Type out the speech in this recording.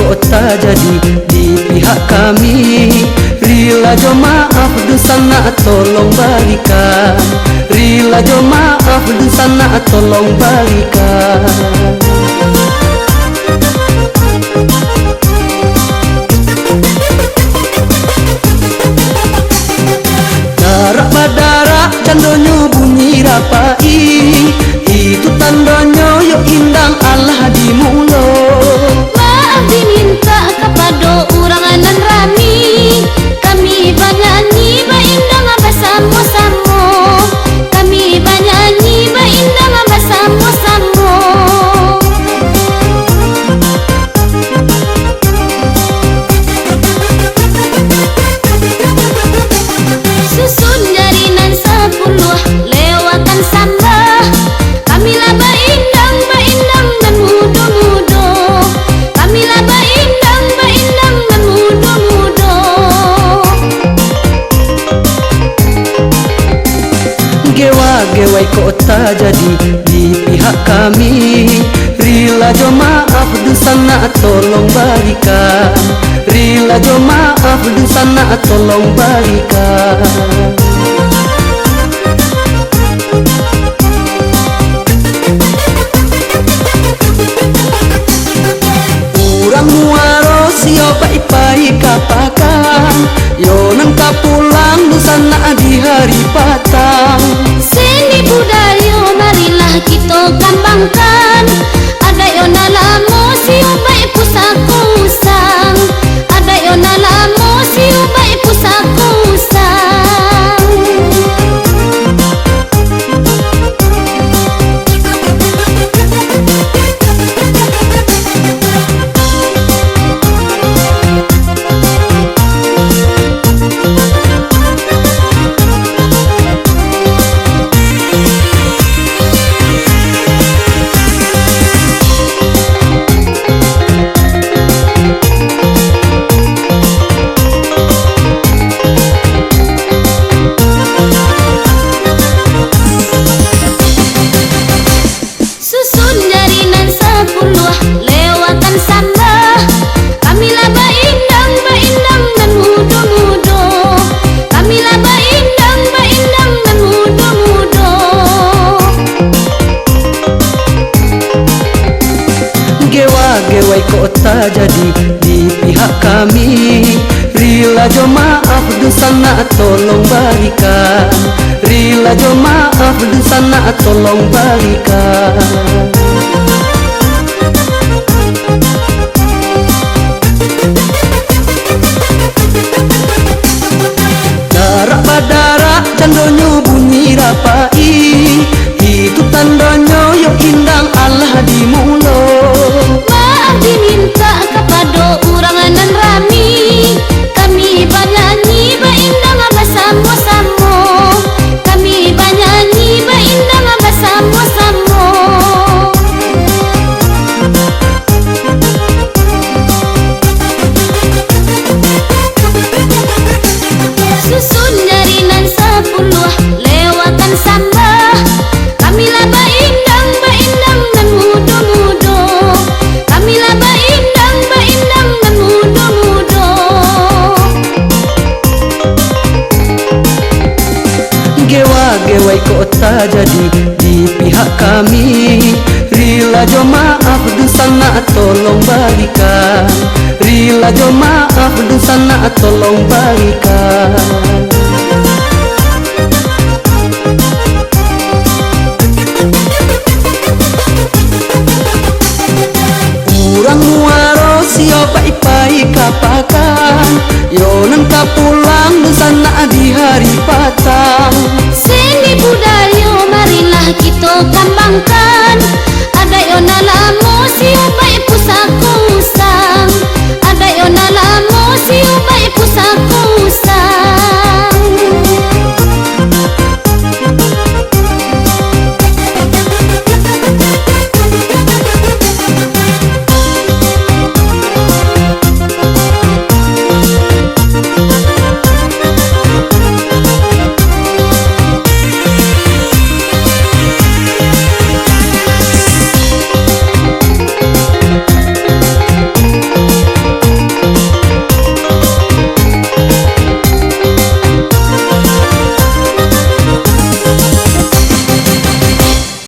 kok tak jadi di pihak kami. Rila jo maaf dosa nak tolong balikan. Rila jo maaf dosa nak tolong balikan. Darak badarak candonyo bunyi rapai, itu tandonyo yo indang Allah di mulo. Maaf diminta kepada uranganan rami, kami banyanyi baindang bersama-sama. Kami banyanyi baindang bersama-sama. Susun jarinan 10 lewatan sambah. Kamilah baindang dan mudo-mudo. Kamilah baindang dan mudo-mudo. Gewa-gewai kok tak jadi di pihak kami. Rila jo maaf dosa nak tolong balikan. Rila jo maaf dosa nak tolong balikan. Urang muaro sio pai-pai kapakan. Yo nang kapulang dosa nak di hari patang. Seni budaya marilah kita kembangkan. Ada yo nalamo siu baik pusaku usang. Ada yo nalamo siu baik pusaku usang. Susun jarinan 10 lewatan sambah. Kamilah baindang dan mudo-mudo. Kamilah baindang dan mudo-mudo. Gewa-gewai kok tak jadi di pihak kami. Rila jo maaf dosa nak tolong balikan. Rila jo maaf dosa nak tolong balikan. Darak badarak candonyo bunyi rapai, itu tandonyo yo indang Allah di mulo. Maaf diminta kepada uranganan rami, kami banyanyi baindang bersama-sama. Kami banyanyi baindang bersama-sama. Susun jarinan 10 lewatan sambah. Kamilah baindang dan mudo-mudo. Kamilah baindang dan mudo-mudo. Gewa-gewai kok tak jadi di pihak kami. Rila jo maaf dosa nak tolong balikan. Rila jo maaf dosa nak tolong balikan.